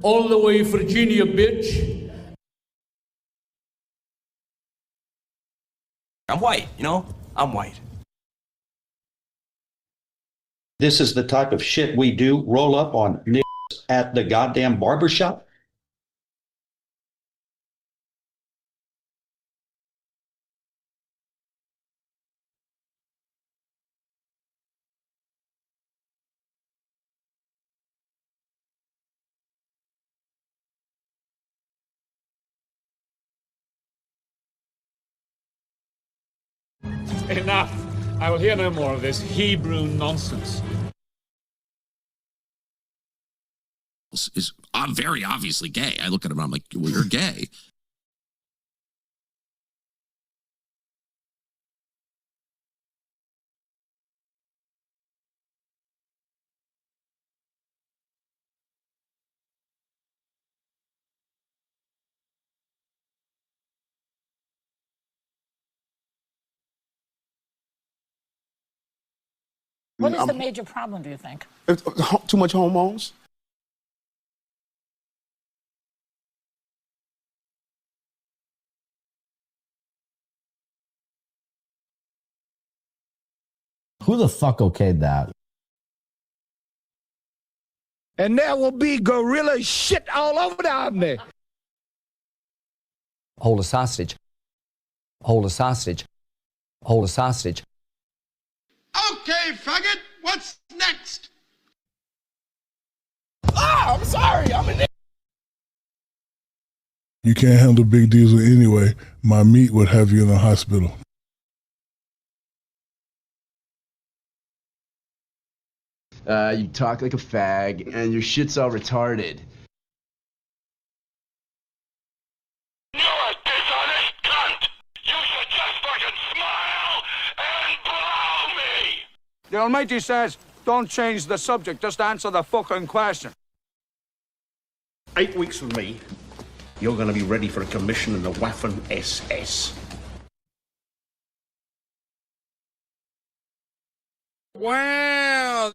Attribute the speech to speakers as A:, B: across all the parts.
A: All the way, Virginia, bitch.
B: I'm white, you know? I'm white.
C: This is the type of shit we do, roll up on niggas at the goddamn barbershop.
D: Enough. I will hear no more of this Hebrew nonsense.
E: I'm very obviously gay. I look at him, I'm like, well, you're gay.
F: What is the major problem, do you think?
G: Too much hormones.
H: Who the fuck okayed that?
I: And there will be gorilla shit all over the army.
J: Hold a hostage. Hold a hostage. Hold a hostage.
K: Okay, faggot, what's next?
I: Oh, I'm sorry, I'm in there.
L: You can't handle big deals anyway. My meat would have you in the hospital.
M: You talk like a fag, and your shit's all retarded.
K: You're a dishonest cunt! You should just fucking smile and blow me!
I: The Almighty says, don't change the subject, just answer the fucking question.
N: 8 weeks from me, you're going to be ready for a commission in the Waffen SS.
I: Wow!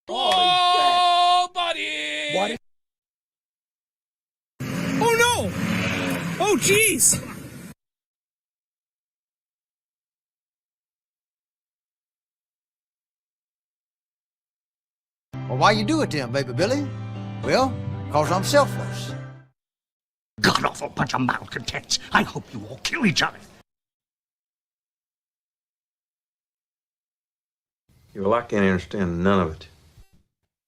I: Oh, buddy! What? Oh, no! Oh, jeez!
O: Well, why you do it then, baby Billy? Well, because I'm selfless.
N: God-awful bunch of malcontents. I hope you all kill each other.
P: Well, I can't understand none of it.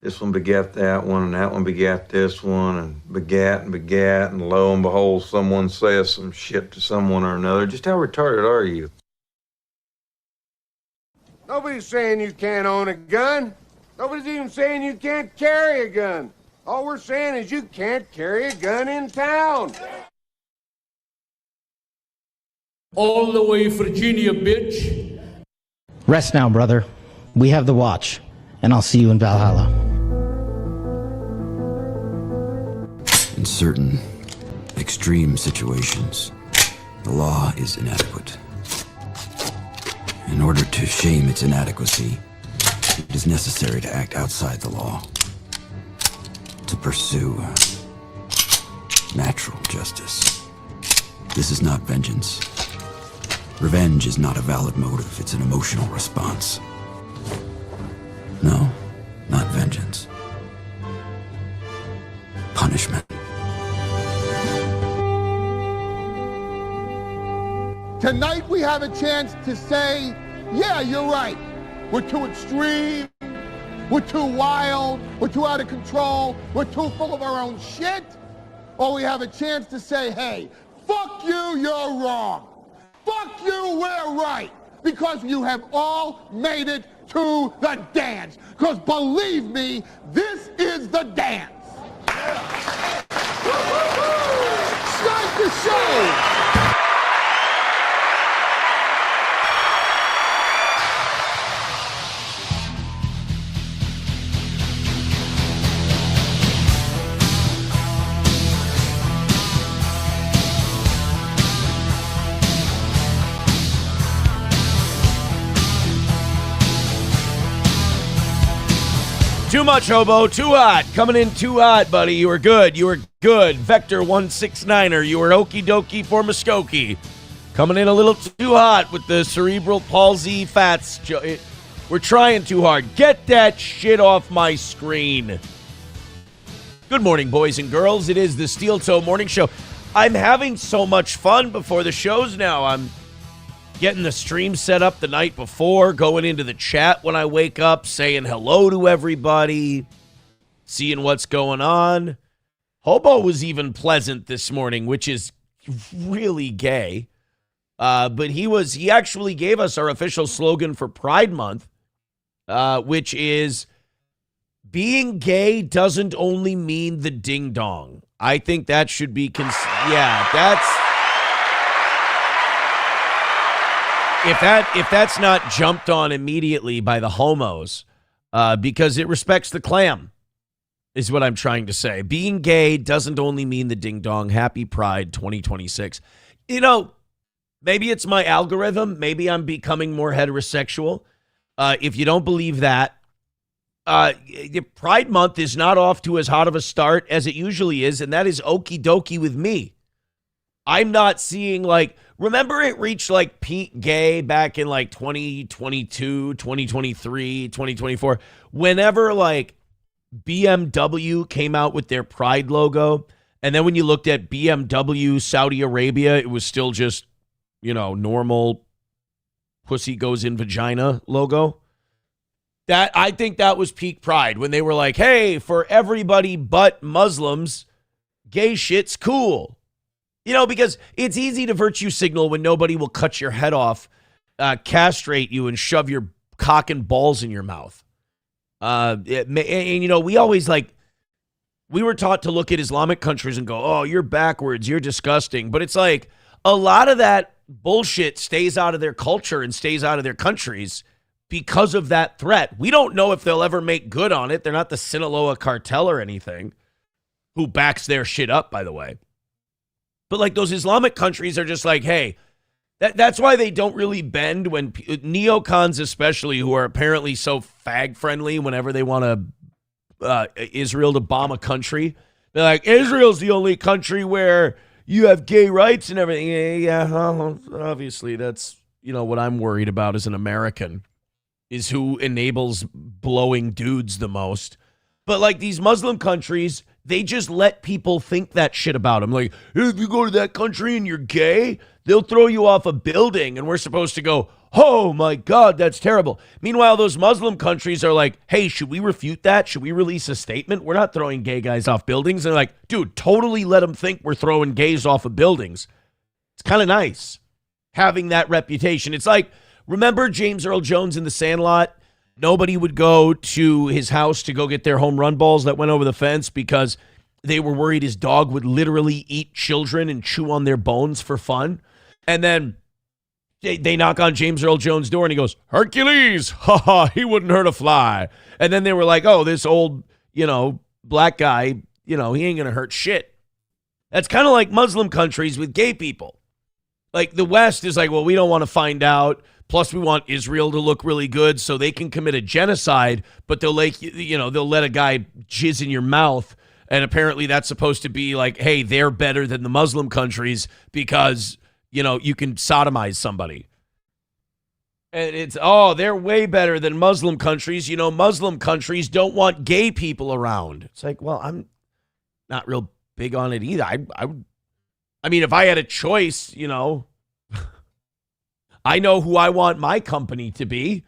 P: This one begat that one, and that one begat this one, and begat, and lo and behold, someone says some shit to someone or another. Just how retarded are you?
K: Nobody's saying you can't own a gun. Nobody's even saying you can't carry a gun. All we're saying is you can't carry a gun in town.
A: All the way, Virginia, bitch.
H: Rest now, brother. We have the watch, and I'll see you in Valhalla.
E: In certain extreme situations, the law is inadequate. In order to shame its inadequacy, it is necessary to act outside the law, to pursue natural justice. This is not vengeance. Revenge is not a valid motive, it's an emotional response. No, not vengeance. Punishment.
Q: Tonight we have a chance to say, yeah, you're right. We're too extreme. We're too wild. We're too out of control. We're too full of our own shit. Or we have a chance to say, hey, fuck you, you're wrong. Fuck you, we're right. Because you have all made it to the dance. Because believe me, this is the dance. Start the show.
R: Too much, hobo. Too hot. Coming in too hot, buddy. You were good. You were good. Vector 169er. You were okie dokie for Muskokie. Coming in a little too hot with the cerebral palsy fats. We're trying too hard. Get that shit off my screen. Good morning, boys and girls. It is the Steel Toe Morning Show. I'm having so much fun before the shows now. I'm getting the stream set up the night before, going into the chat when I wake up, saying hello to everybody, seeing what's going on. Hobo was even pleasant this morning, which is really gay. But he actually gave us our official slogan for Pride Month, which is, being gay doesn't only mean the ding dong. I think that should be, if that's not jumped on immediately by the homos, because it respects the clam, is what I'm trying to say. Being gay doesn't only mean the ding dong. Happy Pride 2026. You know, maybe it's my algorithm. Maybe I'm becoming more heterosexual. If you don't believe that, Pride Month is not off to as hot of a start as it usually is, and that is okie dokie with me. I'm not seeing, remember it reached peak gay back in 2022, 2023, 2024, whenever BMW came out with their Pride logo, and then when you looked at BMW Saudi Arabia, it was still just, normal pussy goes in vagina logo. I think that was peak Pride, when they were like, hey, for everybody but Muslims, gay shit's cool. Because it's easy to virtue signal when nobody will cut your head off, castrate you, and shove your cock and balls in your mouth. We always we were taught to look at Islamic countries and go, oh, you're backwards, you're disgusting. But it's a lot of that bullshit stays out of their culture and stays out of their countries because of that threat. We don't know if they'll ever make good on it. They're not the Sinaloa cartel or anything, who backs their shit up, by the way. But those Islamic countries are just hey, that's why they don't really bend when neocons, especially, who are apparently so fag friendly whenever they want Israel to bomb a country. They're like, Israel's the only country where you have gay rights and everything. Yeah, obviously that's, what I'm worried about as an American, is who enables blowing dudes the most. But these Muslim countries, they just let people think that shit about them. Hey, if you go to that country and you're gay, they'll throw you off a building, and we're supposed to go, oh my God, that's terrible. Meanwhile, those Muslim countries are like, hey, should we refute that? Should we release a statement? We're not throwing gay guys off buildings. And they're like, dude, totally let them think we're throwing gays off of buildings. It's kind of nice having that reputation. It's remember James Earl Jones in The Sandlot? Nobody would go to his house to go get their home run balls that went over the fence because they were worried his dog would literally eat children and chew on their bones for fun. And then they knock on James Earl Jones' door and he goes, Hercules, ha, he wouldn't hurt a fly. And then they were like, oh, this old, black guy, he ain't going to hurt shit. That's kind of like Muslim countries with gay people. The West is well, we don't want to find out. Plus, we want Israel to look really good so they can commit a genocide, but they'll they'll let a guy jizz in your mouth, and apparently that's supposed to be hey, they're better than the Muslim countries because, you can sodomize somebody. And it's, oh, they're way better than Muslim countries. Muslim countries don't want gay people around. It's well, I'm not real big on it either. I mean, if I had a choice, I know who I want my company to be.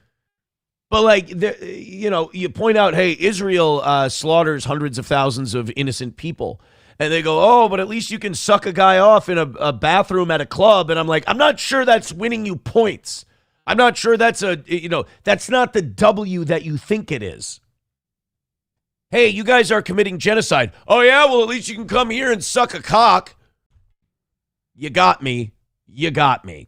R: But you point out, hey, Israel slaughters hundreds of thousands of innocent people. And they go, oh, but at least you can suck a guy off in a bathroom at a club. And I'm I'm not sure that's winning you points. I'm not sure that's that's not the W that you think it is. Hey, you guys are committing genocide. Oh, yeah? Well, at least you can come here and suck a cock. You got me. You got me.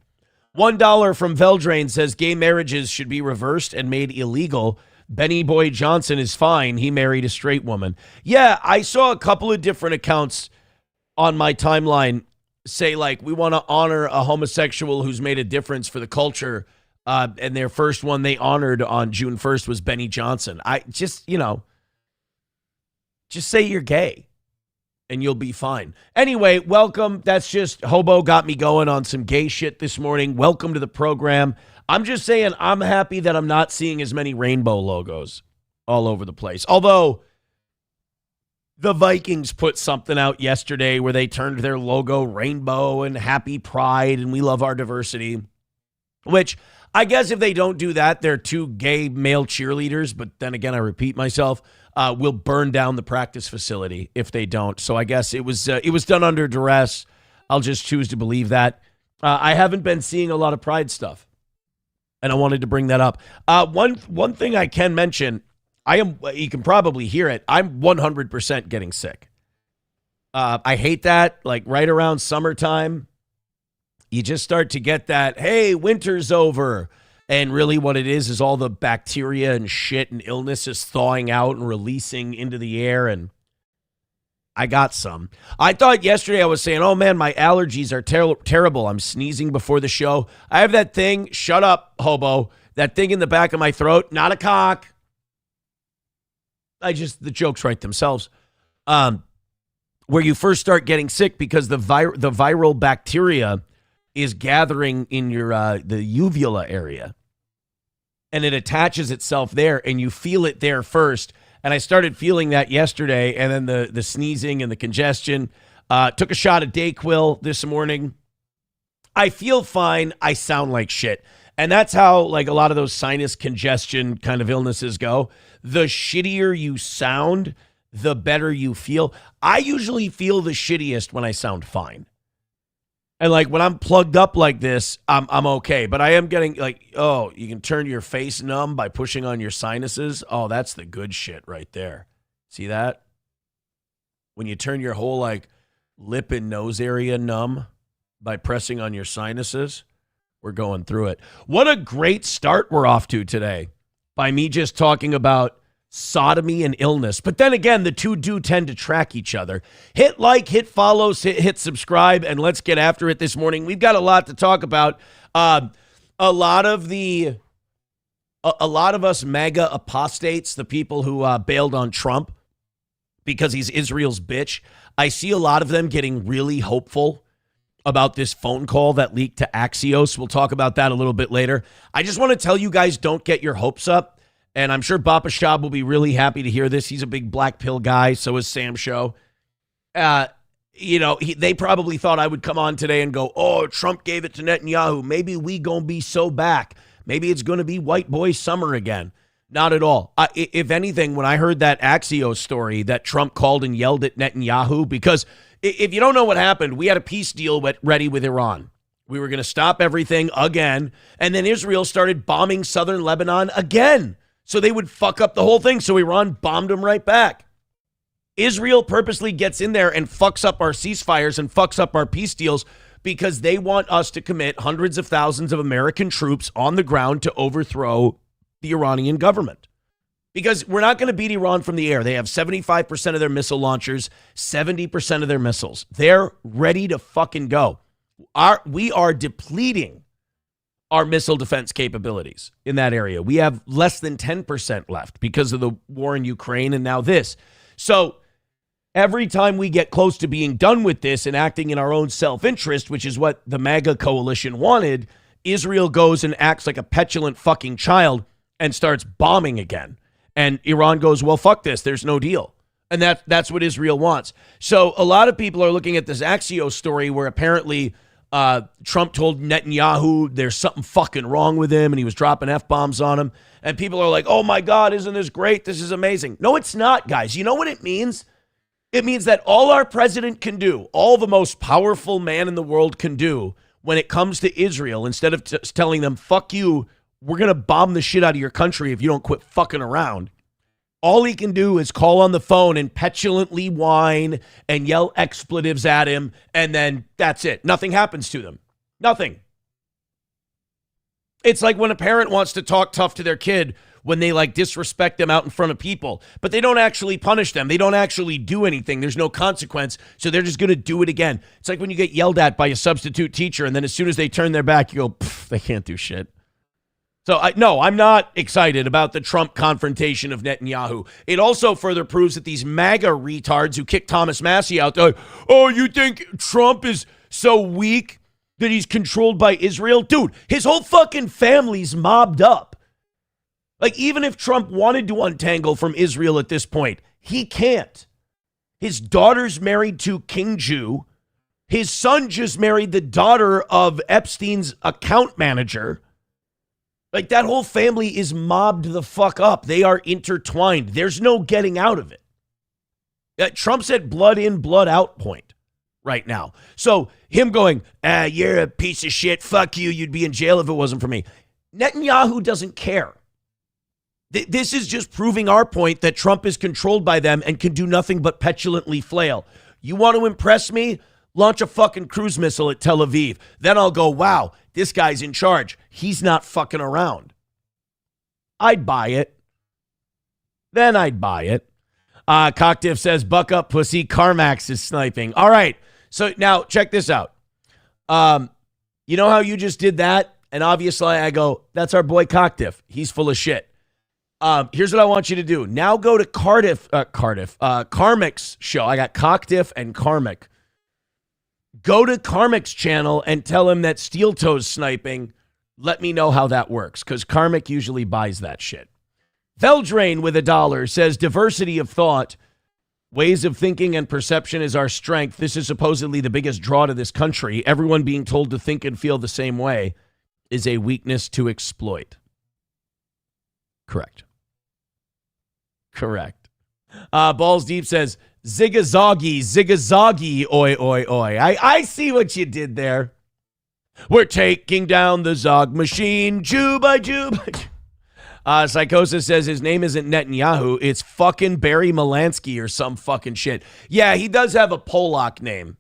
R: $1 from Veldrain says gay marriages should be reversed and made illegal. Benny Boy Johnson is fine. He married a straight woman. Yeah, I saw a couple of different accounts on my timeline say we want to honor a homosexual who's made a difference for the culture. And their first one they honored on June 1st was Benny Johnson. I just, Just say you're gay and you'll be fine. Anyway, welcome. That's just Hobo got me going on some gay shit this morning. Welcome to the program. I'm just saying I'm happy that I'm not seeing as many rainbow logos all over the place. Although the Vikings put something out yesterday where they turned their logo rainbow and happy pride and we love our diversity, which I guess if they don't do that, they're two gay male cheerleaders. But then again, I repeat myself, will burn down the practice facility if they don't. So I guess it was done under duress. I'll just choose to believe that. I haven't been seeing a lot of pride stuff, and I wanted to bring that up. One thing I can mention, you can probably hear it, I'm 100% getting sick. I hate that. Like right around summertime, you just start to get that, hey, winter's over. And really what it is all the bacteria and shit and illness is thawing out and releasing into the air. And I got some. I thought yesterday I was saying, oh man, my allergies are terrible. I'm sneezing before the show. I have that thing, shut up, Hobo, that thing in the back of my throat, not a cock. The jokes write themselves. Where you first start getting sick because the viral bacteria is gathering in your the uvula area. And it attaches itself there, and you feel it there first. And I started feeling that yesterday, and then the sneezing and the congestion. Took a shot of Dayquil this morning. I feel fine. I sound like shit. And that's how like a lot of those sinus congestion kind of illnesses go. The shittier you sound, the better you feel. I usually feel the shittiest when I sound fine. And like when I'm plugged up like this, I'm okay. But I am getting like, oh, you can turn your face numb by pushing on your sinuses. Oh, that's the good shit right there. See that? When you turn your whole like lip and nose area numb by pressing on your sinuses, we're going through it. What a great start we're off to today by me just talking about sodomy and illness. But then again, the two do tend to track each other. Hit like, hit follow, hit subscribe, and let's get after it this morning. We've got a lot to talk about. A lot of us MAGA apostates, the people who bailed on Trump because he's Israel's bitch, I see a lot of them getting really hopeful about this phone call that leaked to Axios. We'll talk about that a little bit later. I just want to tell you guys, don't get your hopes up. And I'm sure Bapa Shab will be really happy to hear this. He's a big black pill guy. So is Sam Show. They probably thought I would come on today and go, oh, Trump gave it to Netanyahu. Maybe we gonna be so back. Maybe it's going to be white boy summer again. Not at all. If anything, when I heard that Axios story that Trump called and yelled at Netanyahu, because if you don't know what happened, we had a peace deal ready with Iran. We were going to stop everything again. And then Israel started bombing southern Lebanon again. So they would fuck up the whole thing. So Iran bombed them right back. Israel purposely gets in there and fucks up our ceasefires and fucks up our peace deals because they want us to commit hundreds of thousands of American troops on the ground to overthrow the Iranian government. Because we're not going to beat Iran from the air. They have 75% of their missile launchers, 70% of their missiles. They're ready to fucking go. We are depleting our missile defense capabilities in that area. We have less than 10% left because of the war in Ukraine and now this. So every time we get close to being done with this and acting in our own self-interest, which is what the MAGA coalition wanted, Israel goes and acts like a petulant fucking child and starts bombing again. And Iran goes, well, fuck this. There's no deal. And that's what Israel wants. So a lot of people are looking at this Axios story where apparently Trump told Netanyahu there's something fucking wrong with him and he was dropping F-bombs on him. And people are like, oh my God, isn't this great? This is amazing. No, it's not, guys. You know what it means? It means that all our president can do, all the most powerful man in the world can do when it comes to Israel, instead of telling them, fuck you, we're going to bomb the shit out of your country if you don't quit fucking around. All he can do is call on the phone and petulantly whine and yell expletives at him, and then that's it. Nothing happens to them. Nothing. It's like when a parent wants to talk tough to their kid when they like disrespect them out in front of people, but they don't actually punish them. They don't actually do anything. There's no consequence, so they're just going to do it again. It's like when you get yelled at by a substitute teacher, and then as soon as they turn their back, you go, they can't do shit. So, I'm not excited about the Trump confrontation of Netanyahu. It also further proves that these MAGA retards who kicked Thomas Massie out, oh, you think Trump is so weak that he's controlled by Israel? Dude, his whole fucking family's mobbed up. Like, even if Trump wanted to untangle from Israel at this point, he can't. His daughter's married to King Jew. His son just married the daughter of Epstein's account manager. Like, that whole family is mobbed the fuck up. They are intertwined. There's no getting out of it. Trump's at blood in, blood out point right now. So him going, you're a piece of shit, fuck you, you'd be in jail if it wasn't for me. Netanyahu doesn't care. This is just proving our point that Trump is controlled by them and can do nothing but petulantly flail. You want to impress me? Launch a fucking cruise missile at Tel Aviv. Then I'll go, wow, this guy's in charge. He's not fucking around. I'd buy it. Then I'd buy it. Cocktiff says, buck up, pussy. CarMax is sniping. All right. So now check this out. You know how you just did that? And obviously I go, that's our boy Cocktiff. He's full of shit. Here's what I want you to do. Now go to Carmick's show. I got Cocktiff and Carmick. Go to Carmick's channel and tell him that Steel Toe's sniping. Let me know how that works, because Carmick usually buys that shit. Veldrain with $1 says, diversity of thought, ways of thinking and perception is our strength. This is supposedly the biggest draw to this country. Everyone being told to think and feel the same way is a weakness to exploit. Correct. Balls Deep says, zigazoggy, oi, oi, oi. I see what you did there. We're taking down the Zog machine, Juba. Psychosis says his name isn't Netanyahu, it's fucking Barry Melansky or some fucking shit. Yeah, he does have a Polak name.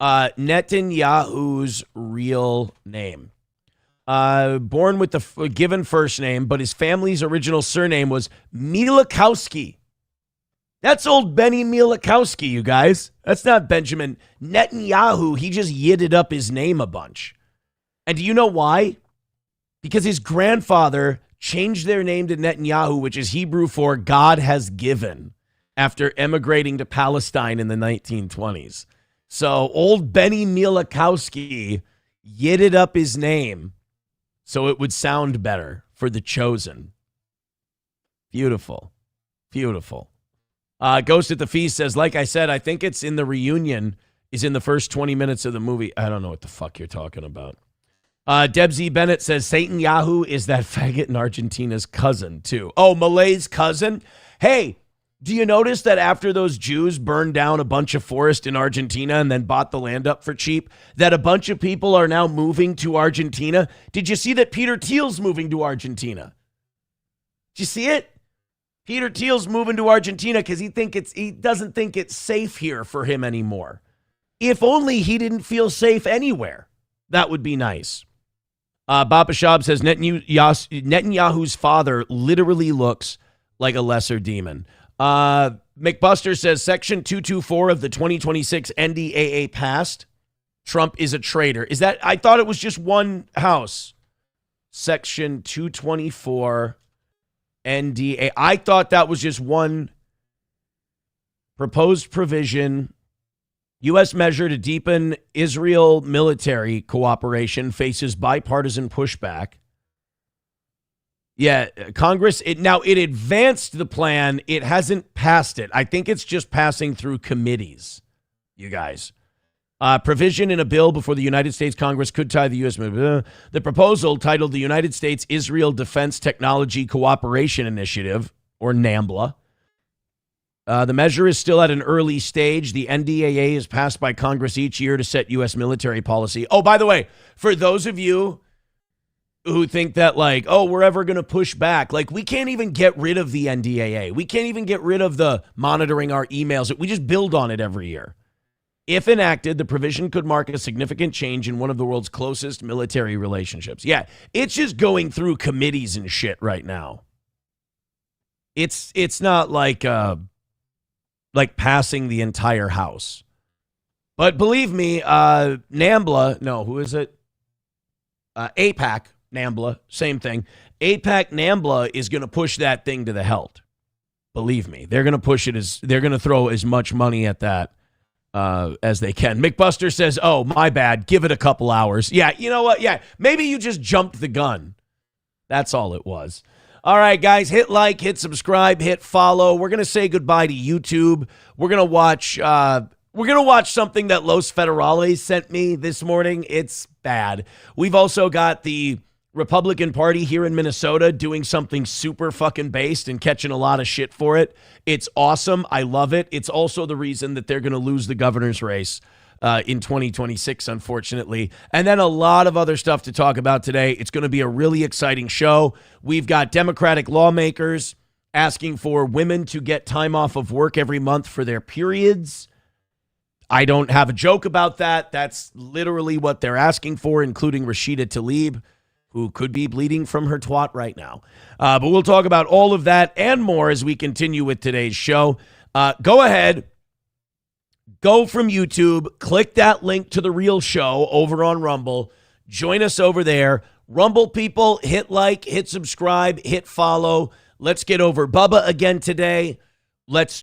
R: Netanyahu's real name. Born with the given first name, but his family's original surname was Milikowski. That's old Benny Milikowski, you guys. That's not Benjamin Netanyahu. He just yidded up his name a bunch. And do you know why? Because his grandfather changed their name to Netanyahu, which is Hebrew for God has given, after emigrating to Palestine in the 1920s. So old Benny Milikowski yidded up his name so it would sound better for the chosen. Beautiful. Ghost at the Feast says, like I said, I think it's in the reunion, is in the first 20 minutes of the movie. I don't know what the fuck you're talking about. Debsy Bennett says, Satan Yahoo is that faggot in Argentina's cousin, too. Oh, Malay's cousin? Hey, do you notice that after those Jews burned down a bunch of forest in Argentina and then bought the land up for cheap, that a bunch of people are now moving to Argentina? Did you see that Peter Thiel's moving to Argentina? Did you see it? Peter Thiel's moving to Argentina because he doesn't think it's safe here for him anymore. If only he didn't feel safe anywhere. That would be nice. Baba Shab says Netanyahu's father literally looks like a lesser demon. McBuster says Section 224 of the 2026 NDAA passed. Trump is a traitor. Is that? I thought it was just one house. Section 224 NDA. I thought that was just one proposed provision. U.S. measure to deepen Israel military cooperation faces bipartisan pushback. Yeah, Congress, it advanced the plan. It hasn't passed it. I think it's just passing through committees, you guys. Provision in a bill before the United States Congress could tie the U.S. The proposal, titled the United States-Israel Defense Technology Cooperation Initiative, or NAMBLA. The measure is still at an early stage. The NDAA is passed by Congress each year to set U.S. military policy. Oh, by the way, for those of you who think that, like, oh, we're ever going to push back, like, we can't even get rid of the NDAA. We can't even get rid of the monitoring our emails. We just build on it every year. If enacted, the provision could mark a significant change in one of the world's closest military relationships. Yeah, it's just going through committees and shit right now. It's not like passing the entire House. But believe me, NAMBLA, no, who is it? AIPAC. NAMBLA, same thing. AIPAC NAMBLA is going to push that thing to the hilt. Believe me, they're going to push it they're going to throw as much money at that as they can. McBuster says, oh, my bad. Give it a couple hours. Yeah, you know what? Yeah, maybe you just jumped the gun. That's all it was. All right, guys, hit like, hit subscribe, hit follow. We're going to say goodbye to YouTube. We're going to watch something that Los Federales sent me this morning. It's bad. We've also got the Republican Party here in Minnesota doing something super fucking based and catching a lot of shit for it. It's awesome. I love it. It's also the reason that they're going to lose the governor's race in 2026, unfortunately. And then a lot of other stuff to talk about today. It's going to be a really exciting show. We've got Democratic lawmakers asking for women to get time off of work every month for their periods. I don't have a joke about that. That's literally what they're asking for, including Rashida Tlaib, who could be bleeding from her twat right now. But we'll talk about all of that and more as we continue with today's show. Go ahead, go from YouTube, click that link to the real show over on Rumble. Join us over there. Rumble people, hit like, hit subscribe, hit follow. Let's get over Bubba again today. Let's